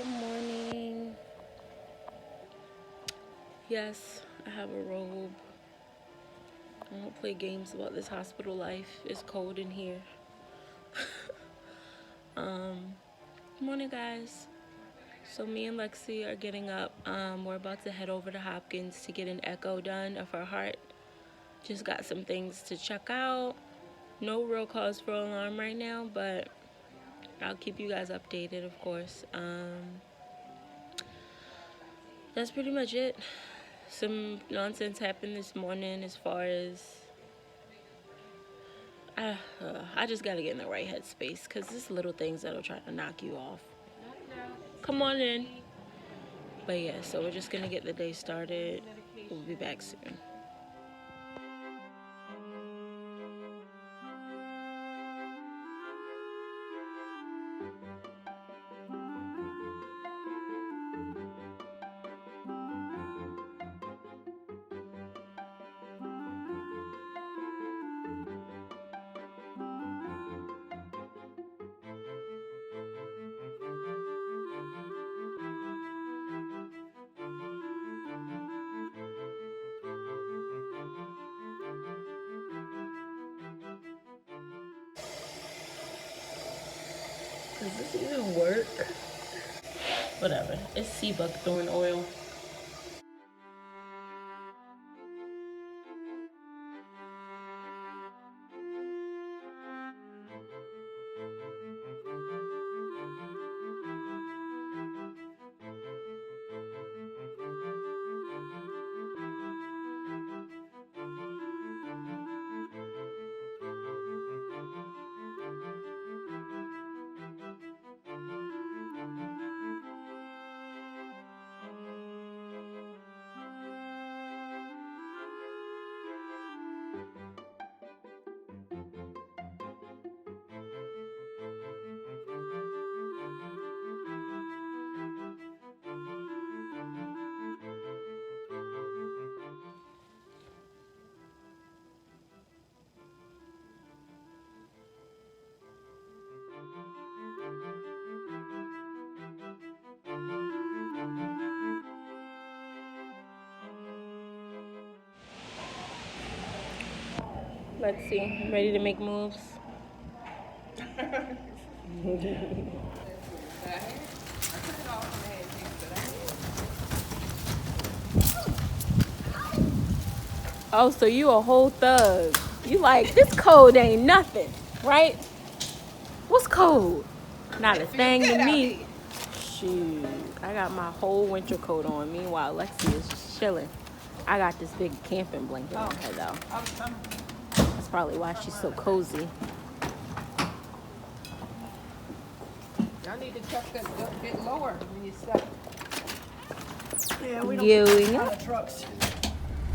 Good morning. Yes, I have a robe. I don't play games about this hospital life. It's cold in here. Good morning, guys. So me and Lexi are getting up. We're about to head over to Hopkins to get an echo done of her heart. Just got some things to check out. No real cause for alarm right now, but I'll keep you guys updated, of course. That's pretty much it. Some nonsense happened this morning as far as I just gotta get in the right headspace because there's little things that'll try to knock you off. Come on in. But yeah, so we're just gonna get the day started. We'll be back soon. Does this even work? Whatever. It's sea buckthorn oil. Let's see. Ready to make moves? Oh, so you a whole thug. You like, this cold ain't nothing, right? What's cold? Not a thing to me. Shoot, I got my whole winter coat on. Meanwhile, Lexi is just chilling. I got this big camping blanket on her, though. That's probably why she's so cozy. Y'all need to chuck that a bit lower when you step. Yeah, we don't have trucks.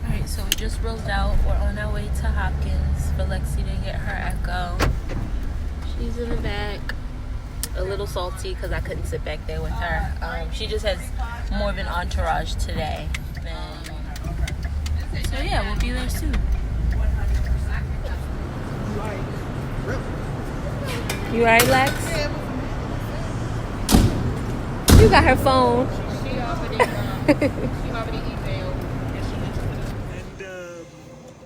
Alright, so we just rolled out. We're on our way to Hopkins for Lexi to get her echo. She's in the back. A little salty because I couldn't sit back there with her. She just has more of an entourage today. So yeah, we'll be there soon. You alright, Lex? You got her phone. She already emailed. And,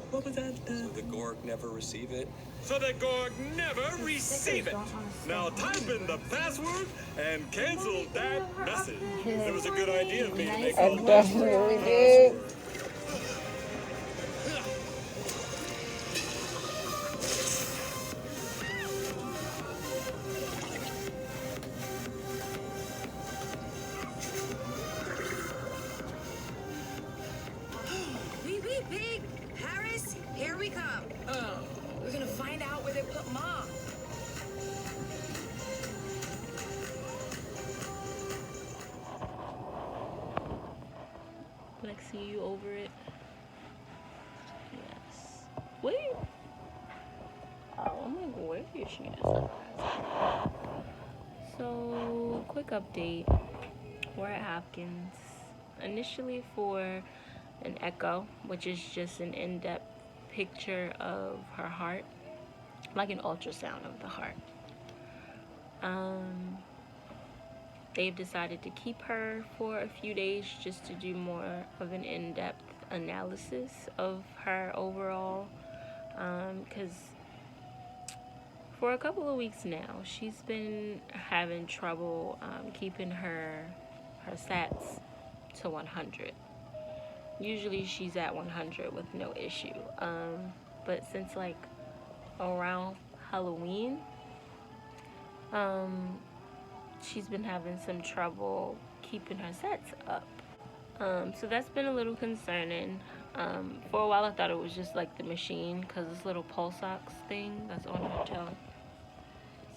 what was that? So the Gorg never receive it? So the Gorg never receive it. Now type in the password and cancel that message. It was a good idea of me to make all the definitely did. Wee pig! Harris, here we come. We're gonna find out where they put Mom. Lexi, you over it? Yes. Wait. Oh, I'm like, where is she at? So, quick update. We're at Hopkins. Initially for an echo, which is just an in-depth picture of her heart, like an ultrasound of the heart. they've decided to keep her for a few days just to do more of an in-depth analysis of her overall. Because for a couple of weeks now, she's been having trouble keeping her sats to 100. Usually she's at 100 with no issue. But since like around Halloween, she's been having some trouble keeping her sets up. So that's been a little concerning. For a while I thought it was just like the machine, because this little pulse ox thing that's on her toe.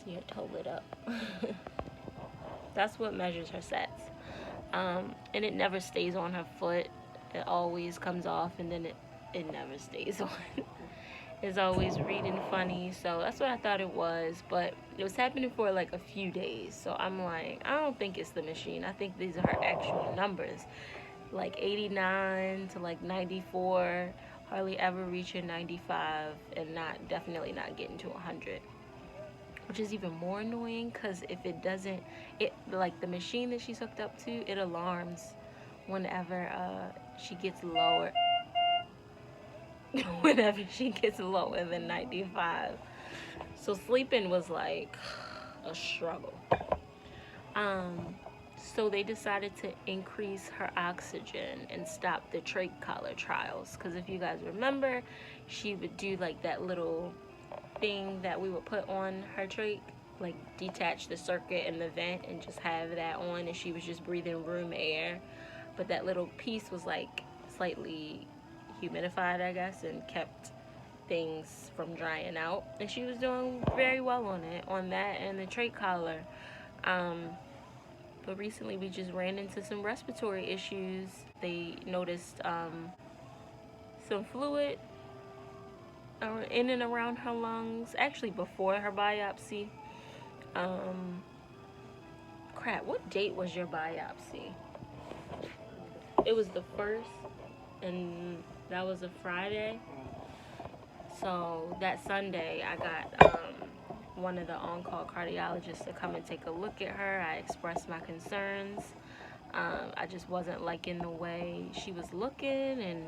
See her toe lit up. That's what measures her sets. And it never stays on her foot. It always comes off, and then it never stays on. It's always reading funny, so that's what I thought it was, but it was happening for like a few days, so I'm like, I don't think it's the machine. I think these are her actual numbers, like 89 to like 94, hardly ever reaching 95, and definitely not getting to 100, which is even more annoying, because if it doesn't, like the machine that she's hooked up to, it alarms whenever she gets lower. Whenever she gets lower than 95. So sleeping was like a struggle. So they decided to increase her oxygen and stop the trach collar trials, because if you guys remember, she would do like that little thing that we would put on her trach, like detach the circuit and the vent and just have that on, and she was just breathing room air, but that little piece was like slightly humidified, I guess, and kept things from drying out, and she was doing very well on that and the trach collar. But recently we just ran into some respiratory issues. They noticed some fluid in and around her lungs, actually before her biopsy. Crap, what date was your biopsy? It was the 1st, and that was a Friday. So that Sunday, I got one of the on-call cardiologists to come and take a look at her. I expressed my concerns. I just wasn't liking the way she was looking and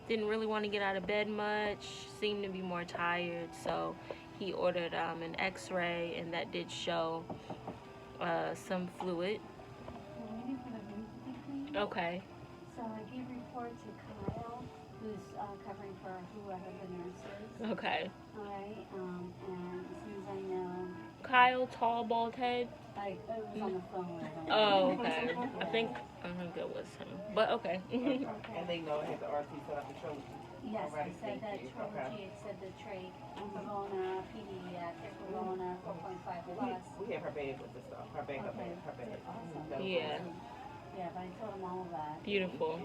didn't really want to get out of bed much, seemed to be more tired. So he ordered an x-ray, and that did show some fluid. Okay. So I gave report to Kyle, who's covering for whoever the nurse is. Okay. All right, and as soon as I know, Kyle, tall, bald head. I was on the phone with him. Oh, okay. I think it was him. But okay. Okay. And they know it has the RT set up to show. Yes, Alright, they said that thank you. Trilogy had said the trach, Corona, pediatric, Corona, 4.5 plus. We have her bag with the stuff. Her bag, Okay. her bag. Awesome. Yeah. Yeah, but I told him all of that. Beautiful.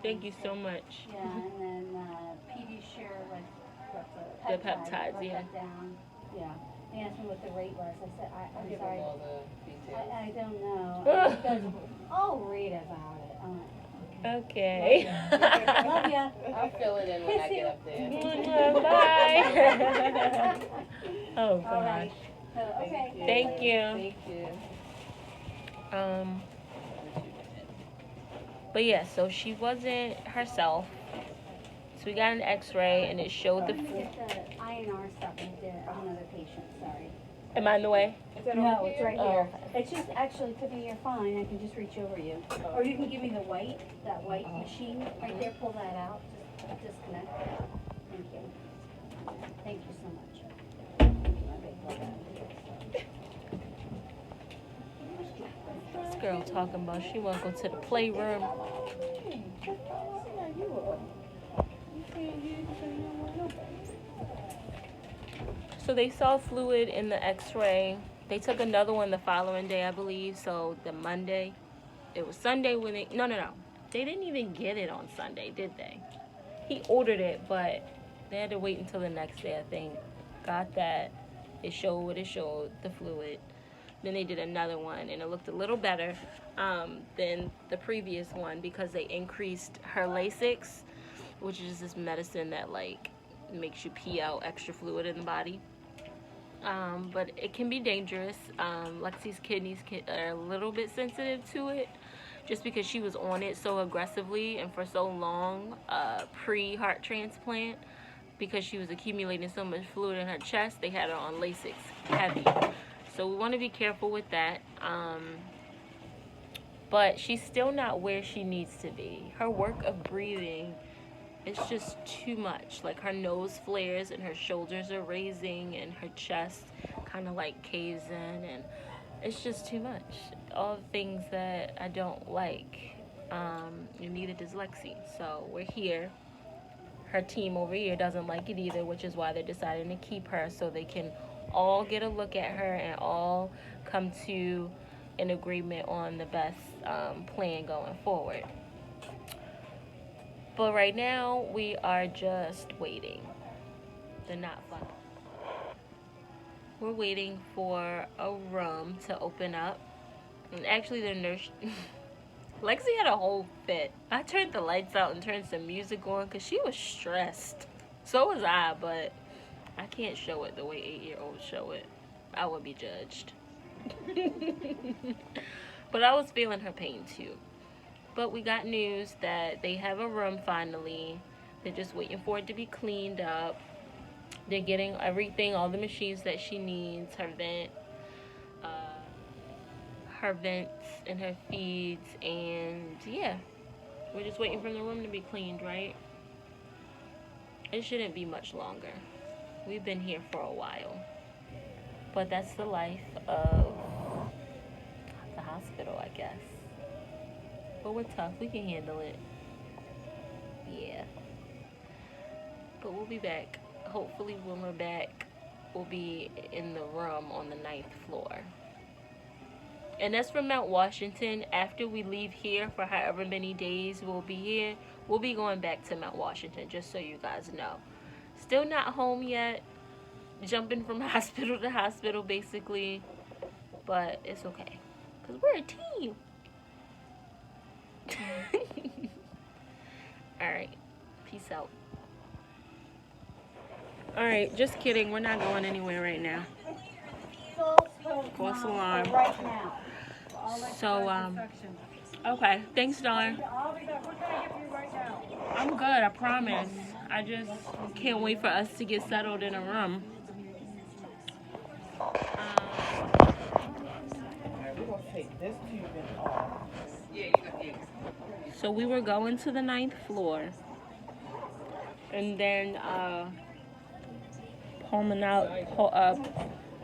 Thank you so much. Yeah, and then PD share with The peptides, wrote yeah. that down. Yeah. They asked me what the rate was. I said, I'm Give sorry. them all the details. I don't know. He goes, oh, read about it. I'm like, Okay. love ya. I'll fill it in when I get up there. Bye. Oh All gosh. right. So, okay. Thank you. Thank you. But yeah, so she wasn't herself. So we got an x-ray and it showed the Let me get the INR stuff with another patient, sorry. Am I in the way? No, it's right here. Oh. It's just, actually, Tiffany, you're fine, I can just reach over you. Or you can give me that white machine right there, pull that out, just disconnect. Thank you. Thank you so much. This girl talking about she want to go to the playroom. So they saw fluid in the x-ray. They took another one the following day, I believe. So the Monday, it was Sunday when they, no. They didn't even get it on Sunday, did they? He ordered it, but they had to wait until the next day, I think. Got that. It showed what it showed, the fluid. Then they did another one, and it looked a little better than the previous one because they increased her Lasix, which is this medicine that like makes you pee out extra fluid in the body. but it can be dangerous. Lexi's kidneys are a little bit sensitive to it, just because she was on it so aggressively and for so long, pre-heart transplant, because she was accumulating so much fluid in her chest. They had her on Lasix heavy, so we want to be careful with that. But she's still not where she needs to be. Her work of breathing, it's just too much. Like, her nose flares and her shoulders are raising and her chest kind of like caves in, and it's just too much. All the things that I don't like. And neither does Lexi. So we're here. Her team over here doesn't like it either, which is why they're deciding to keep her, so they can all get a look at her and all come to an agreement on the best plan going forward. But right now, we are just waiting. They're not fun. We're waiting for a room to open up. And actually, the nurse... Lexi had a whole fit. I turned the lights out and turned some music on because she was stressed. So was I, but I can't show it the way 8-year-olds show it. I would be judged. But I was feeling her pain too. But we got news that they have a room finally. They're just waiting for it to be cleaned up. They're getting everything, all the machines that she needs, her vents and her feeds, and yeah, we're just waiting for the room to be cleaned, right? It shouldn't be much longer. We've been here for a while. But that's the life of the hospital, I guess. But we're tough. We can handle it. Yeah. But we'll be back. Hopefully when we're back, we'll be in the room on the 9th floor. And that's from Mount Washington. After we leave here for however many days we'll be here, we'll be going back to Mount Washington, just so you guys know. Still not home yet. Jumping from hospital to hospital, basically. But it's okay. Because we're a team. Alright. Peace out. Alright, just kidding. We're not going anywhere right now. False alarm. Right now. So, okay. Thanks, darling. I'm good, I promise. I just can't wait for us to get settled in a room. So we were going to the 9th floor. And then,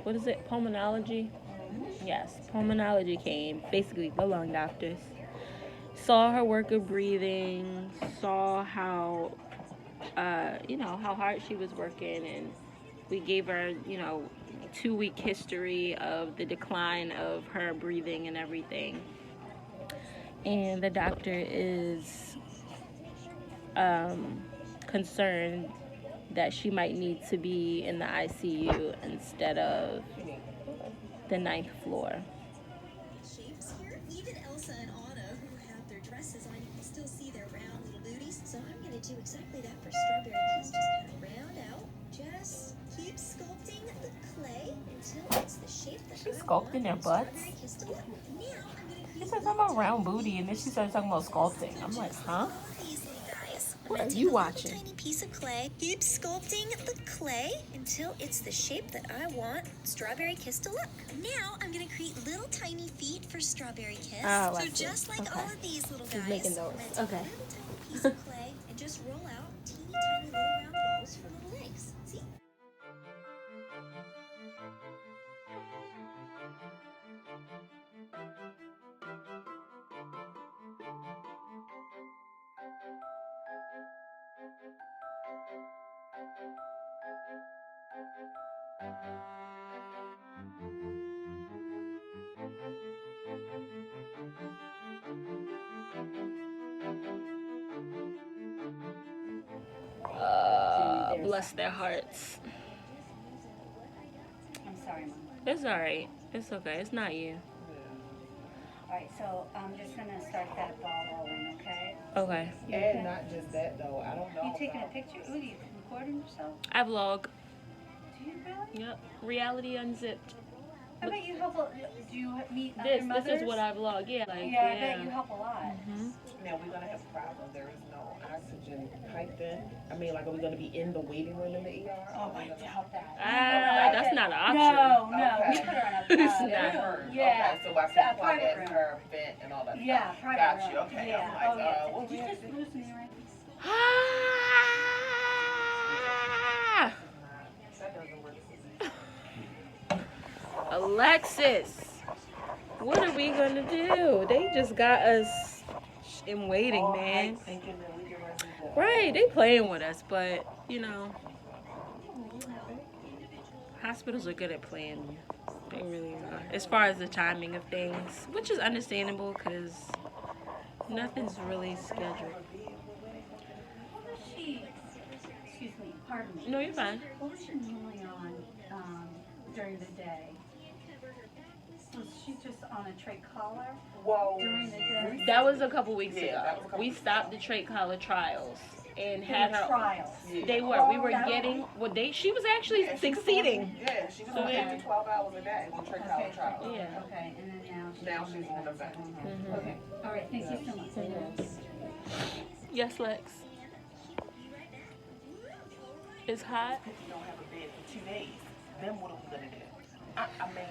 what is it? Pulmonology? Yes, pulmonology came. Basically, the lung doctors. Saw her work of breathing, saw how, how hard she was working, and we gave her, 2-week history of the decline of her breathing and everything. And the doctor is concerned that she might need to be in the ICU instead of the 9th floor. Shapes here. Even Elsa and Anna, who have their dresses on, you can still see their round little booties. So I'm going to do exactly that for Strawberry Kiss. Just kind of round out. Just keep sculpting the clay until it's the shape that She's sculpting their butts. She said something about round booty, and then she started talking about sculpting. I'm like, huh? What are you watching? Tiny piece of clay. Keep sculpting the clay until it's the shape that I want Strawberry Kiss to look. Now I'm gonna create little tiny feet for Strawberry Kiss. Oh, so I see. just like all of these little guys. She's making those. I'm gonna take Okay. a little tiny piece of clay and just roll out teeny tiny little round balls for little legs. See? Bless their hearts. I'm sorry, Mom. It's alright. It's okay. It's not you. Alright, so I'm just gonna start that ball rolling, okay? Okay. And not just that though. I don't know. You taking a picture? Ooh, you recording yourself? I vlog. Do you Really? Yep. Reality Unzipped. I bet you help a, do you meet other This mothers? is what I vlog. Yeah, like Yeah, I bet you help a lot. Now we're gonna have a problem. There is no oxygen piped in. I mean, like, are we gonna be in the waiting room in the ER? Oh, I doubt that. That's not an option. No, Okay. we put her on a It's Not not. her. Yeah. Okay, so I said plug private in room. her vent and all that Yeah, stuff. private Got room. you. Okay. Yeah. I'm like, Oh, what Did we you have just to do? lose me right? That doesn't work. Alexis, what are we gonna do? They just got us in waiting, All man. hype thinking that we get ready to go. Right, they playing with us, but you know, hospitals are good at playing. They really are. As far as the timing of things, which is understandable because nothing's really scheduled. What was she, excuse me, pardon me. No, you're fine. What was she normally on during the day? Was she just on a trach collar Whoa. during the day? That was a couple weeks Yeah, ago. that was a couple We weeks stopped the trait collar trials and They had were her. trials. They were. We were Oh, getting. Well, she was actually Yeah, she was succeeding. working- Yeah, she was So working then- 12 hours a day on trick collar trials. Yeah. Okay, and then Now she's on the vent. Okay, all right, thank you so much. Yes, Lex. It's hot. If you don't have a bed for 2 days, then what are we gonna do? I mean,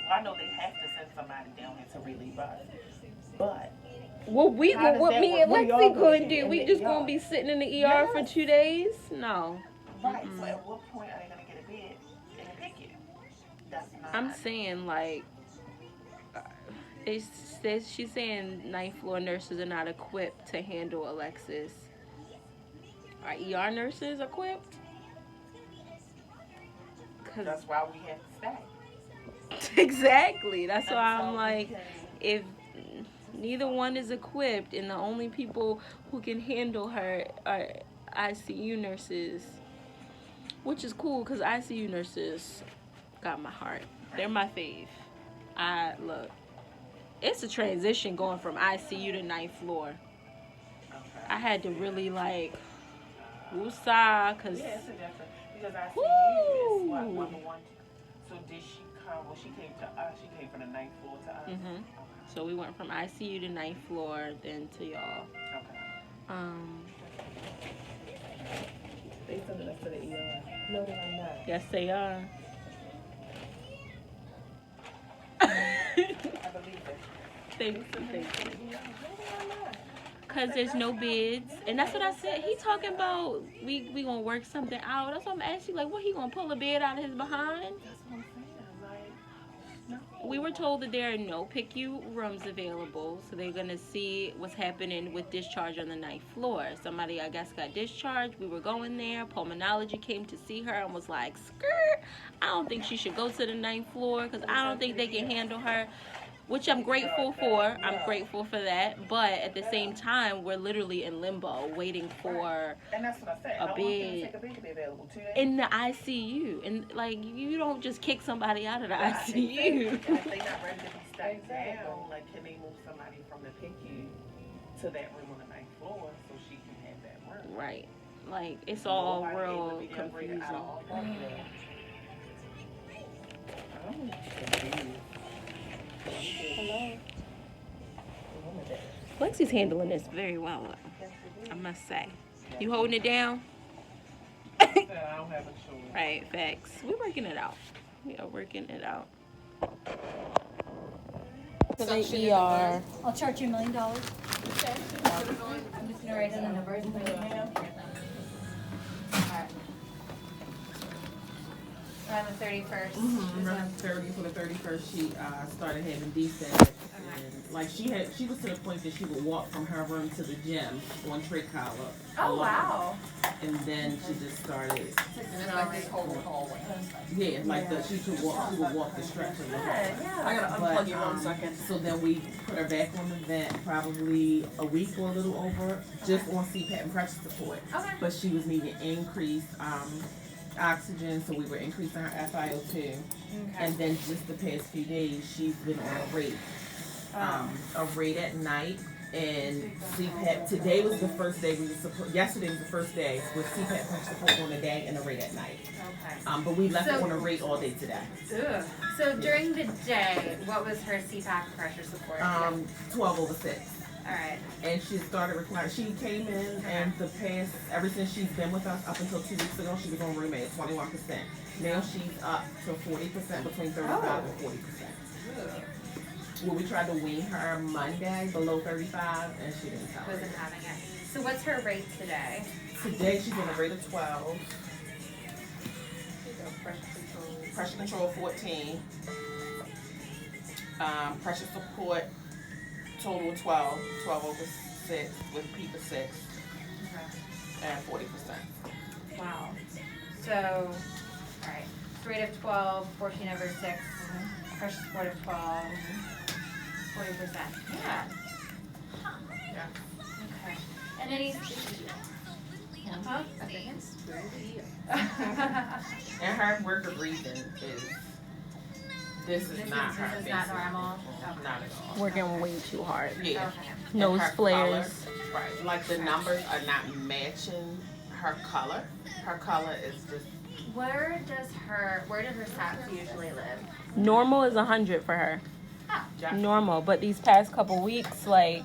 well, I know they have to send somebody down there to relieve us, but What How does what that me work? and What are y'all Lexi gonna couldn't do do? in We the just ER? gonna be sitting in the ER for Yes. 2 days? No. right. So at what point are they gonna get a bed in the PICU? That's not. I'm saying like. It says she's saying 9th floor nurses are not equipped to handle Alexis. Are ER nurses equipped? Cause That's why we have to stay. exactly. That's why That's I'm all like, we can- if neither one is equipped and the only people who can handle her are ICU nurses, which is cool because ICU nurses got my heart. They're my fave. Look, it's a transition going from ICU to 9th floor. Okay. I had to really like, woosah, because Yeah, it's a different because I see you is what Woo! number one. So did she come? Well, she came to us. She came from the 9th floor to us. Mhm. Okay. so we went from ICU to 9th floor, then to y'all. Okay. They sending us to the ER. No, they're not. Yes, they are. I believe it. Thank you. Because there's no bids. And that's what I said. He talking about we going to work something out. That's what I'm asking. Like, what, he going to pull a bid out of his behind? That's what I'm saying. Like, no. We were told that there are no PICU rooms available. So they're going to see what's happening with discharge on the 9th floor. Somebody, I guess, got discharged. We were going there. Pulmonology came to see her and was like, skirt. I don't think she should go to the 9th floor because I don't think they can handle her. Which I'm grateful for. I'm grateful for that. But at the same time, we're literally in limbo waiting for And that's what I said. a How long can bed. you take a bed to be available? 2 days? in the ICU. And like, you don't just kick somebody out of the Right, ICU. exactly. And if they're not ready to be stepped down, like, can they move somebody from the PICU to that room on the 9th floor so she can have that room? Right. Like, it's all Nobody able real to be upgraded confusing. out of all party there. I'm confused. Hello. Lexi's handling this very well, I must say. You holding it down? I don't have a choice. Right, facts. We're working it out. We are working it out. To the ER. I'll charge you $1 million. Okay. I'm just gonna write down the numbers. Around the 31st. Around 30 for the 31st, she started having descent, and like she was to the point that she would walk from her room to the gym on trach collar. Oh, alone. wow. And then she just started. And like this whole hallway. Yeah, like she would walk the stretch of the hallway. I gotta unplug you 1 second. So then we put her back on the vent probably a week or a little over, just on CPAP and pressure support. Okay. But she was needing increased oxygen, so we were increasing her FiO2. Okay. And then just the past few days, she's been on a rate a rate at night. And CPAP, today was the first day yesterday was the first day with CPAP punch support on the day and a rate at night. Okay. But we left it on a rate all day today. Ugh. So during the day, what was her CPAP pressure support? 12/6. All right. And she started requiring, she came in and ever since she's been with us up until 2 weeks ago, she was on room at 21%. Now she's up to 40%, between 35 and 40%. Well, we tried to wean her Monday below 35, and she didn't tell us. Wasn't having it. So what's her rate today? Today she's on a rate of 12. Pressure control 14. Pressure support total 12/6 with peak of 6, and 40%. Wow. So, all right. Rate of 12, 14/6. Pressure support of 12. 40%. Yeah. Huh. Yeah. Okay. And then he's. Huh? And her work of breathing this is not her. This is not normal. Okay. Not at all. Working way too hard. Yeah. Okay. Nose Her flares. color, right. Like the numbers are not matching her color. Her color is just. Where does her stats usually live? Normal is 100 for her. Oh. Normal, but these past couple weeks, like,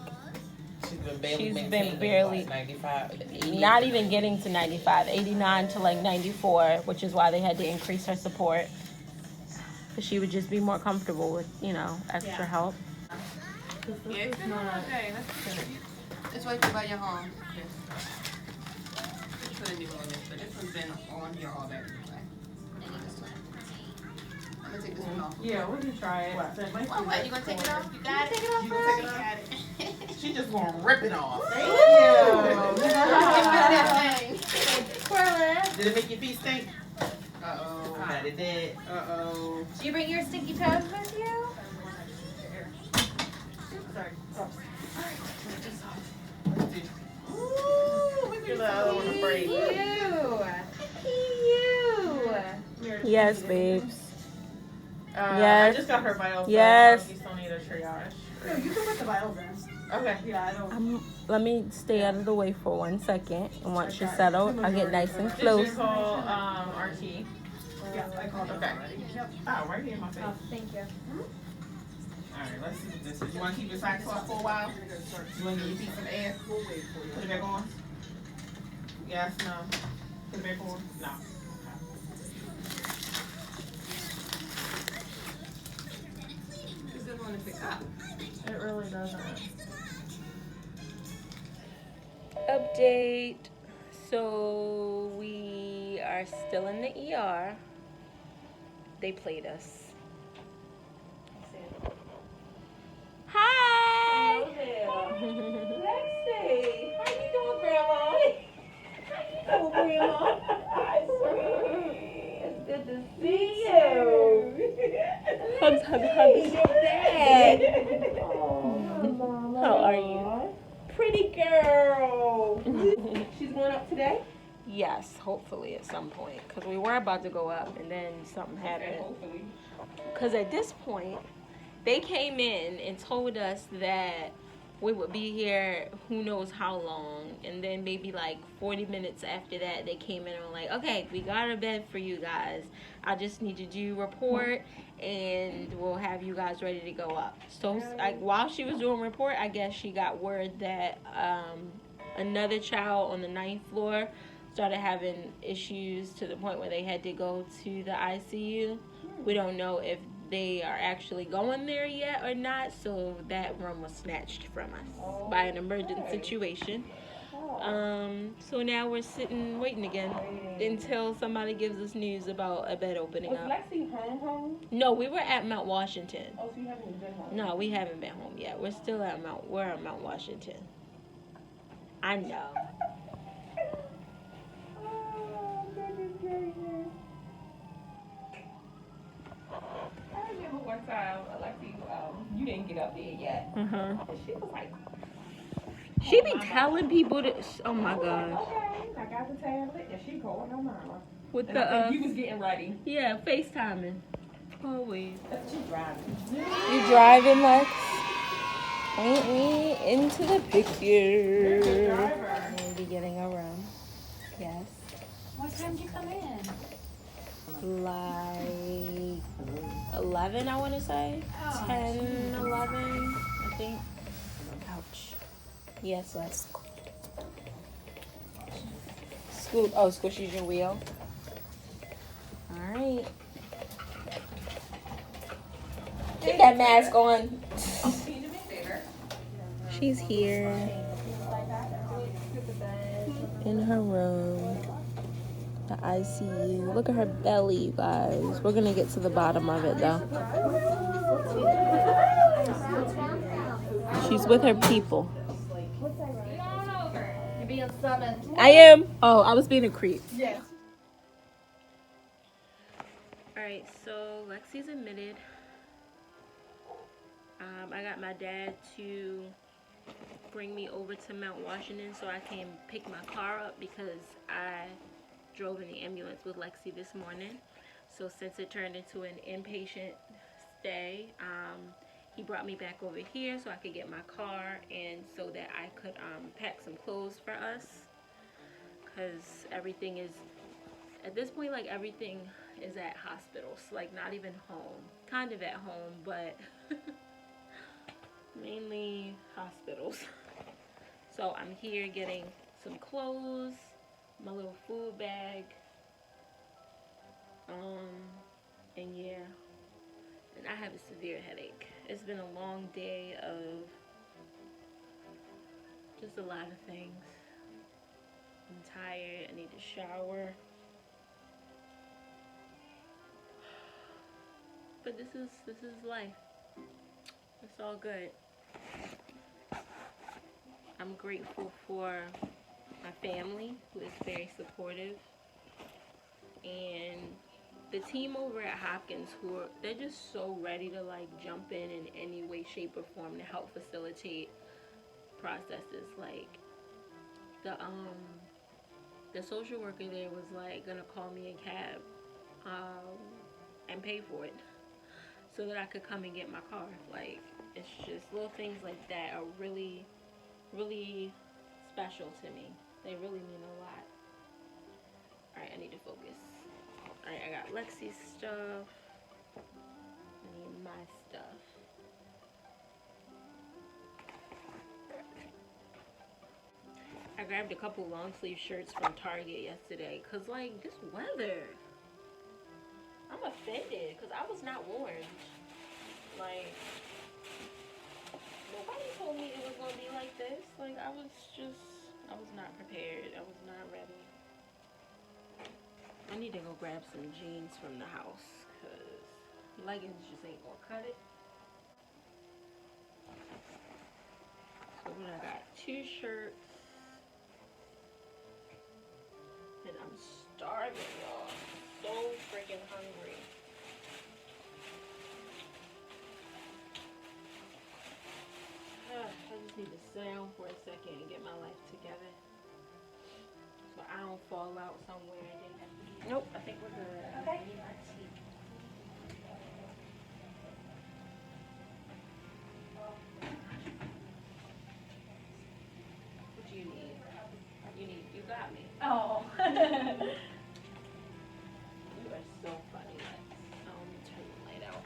She's been barely, 95, not even getting to 95, 89 to like 94, which is why they had to increase her support. Because she would just be more comfortable with, extra help. Yeah, it's been okay. Let's wait till you're home. Put a new one on this, but this one's been on here all day. I'm gonna take this one off. Yeah, we can try it. What, you gonna take it off? You got it? Take it off. You gonna take it off? She just gonna rip it off. Thank you. Did it make your feet stink? Uh-oh. That it did. Uh-oh. Do you bring your stinky toes with you? Sorry. Ooh, look at You. Yes, babes. I Yes. just got her vitals. Yes. So you still need a triage. No, you can put the vitals in. Okay. Yeah, I don't. Let me stay out of the way for 1 second. And once you're settled, I'll get nice and Did close. you call RT? Yeah, I called Okay. already. Yep. Oh, right here in my face. Oh, thank you. Alright, let's see what this is. You want to keep your socks off for a while? You want to give your feet some air? Put it back on? Yes, no. Put it back on? No. This is one to pick up. It really doesn't. Update. So we are still in the ER. They played us. Hi. Lexi, how you doing, Grandma? How you doing, Grandma? Hi, sweetie. It's good to see you. Hugs, hugs, hugs. Dad. Oh, How are you? Pretty girl. She's going up today? Yes, hopefully at some point. Because we were about to go up and then something happened. Hopefully. Because at this point, they came in and told us that we would be here who knows how long. And then maybe like 40 minutes after that, they came in and were like, okay, we got a bed for you guys. I just need to do report and we'll have you guys ready to go up. So while she was doing report, I guess she got word that another child on the 9th floor started having issues to the point where they had to go to the ICU. We don't know if they are actually going there yet or not, so that room was snatched from us by an emergent situation. So now we're sitting waiting again until somebody gives us news about a bed opening Was up. Lexi home? No, we were at Mount Washington. Oh, so you haven't been home? No, we haven't been home yet. We're still at Mount Washington. I know. Oh, goodness gracious. I remember one time, Lexi, you didn't get up there yet. And she was like, She be telling people to. Oh my gosh. okay, I got the tablet, and she calling her mama. With And I think the you was getting ready. yeah, FaceTiming. Always. She's driving. You driving, Lex? Ain't we into the picture? Driver. We'll be getting around. Yes. What time did you come in? Like 11, I want to say. 10, 11, I think. Ouch. Yes, let's. Squishy's your wheel. All right. Keep that mask on. Can you do me a favor? She's here in her room, the ICU. Look at her belly, you guys. We're gonna get to the bottom of it though. She's with her people. You're being summoned. I am. Oh, I was being a creep. Yes. Alright, so Lexi's admitted. I got my dad to bring me over to Mount Washington so I can pick my car up because I drove in the ambulance with Lexi this morning. So since it turned into an inpatient stay, he brought me back over here so I could get my car and so that I could pack some clothes for us, because everything is, at this point, like everything is at hospitals, like not even home, kind of at home, but mainly hospitals. So I'm here getting some clothes, my little food bag, and yeah, and I have a severe headache. It's been a long day of just a lot of things. I'm tired, I need to shower. But this is life. It's all good. I'm grateful for my family, who is very supportive, and the team over at Hopkins, they're just so ready to like jump in any way, shape, or form to help facilitate processes. Like the social worker there was like gonna call me a cab and pay for it so that I could come and get my car. Like, it's just little things like that are really, really special to me. They really mean a lot. Alright, I need to focus. Alright, I got Lexi's stuff. I need my stuff. I grabbed a couple long sleeve shirts from Target yesterday because, like, this weather, I'm offended because I was not warned. Like, nobody told me it was going to be like this. Like, I was not prepared. I was not ready. I need to go grab some jeans from the house because leggings just ain't going to cut it. So then I got 2 shirts. And I'm starving, y'all. So freaking hungry. I just need to sit down for a second and get my life together, so I don't fall out somewhere and then have to eat. Nope, I think we're good. Okay. What do you need? You got me. Oh. You are so funny. Let me turn the light out.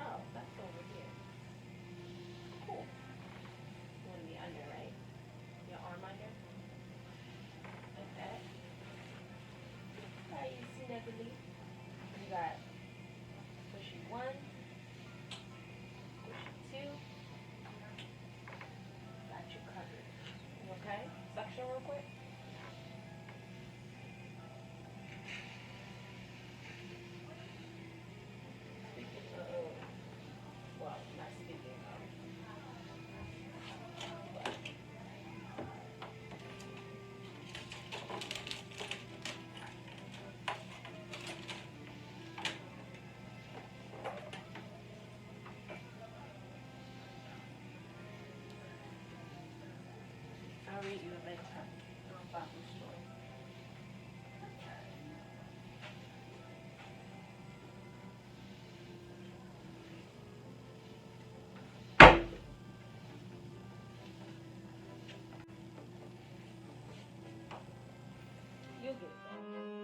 Oh, that's over here. Cool. You want to be under, right? Your arm under? Like that? How you snuggly? You got pushy 1, pushy 2. Got you covered. You okay? Suction real quick. Speaking of, well, not speaking of. department store. You'll get it done.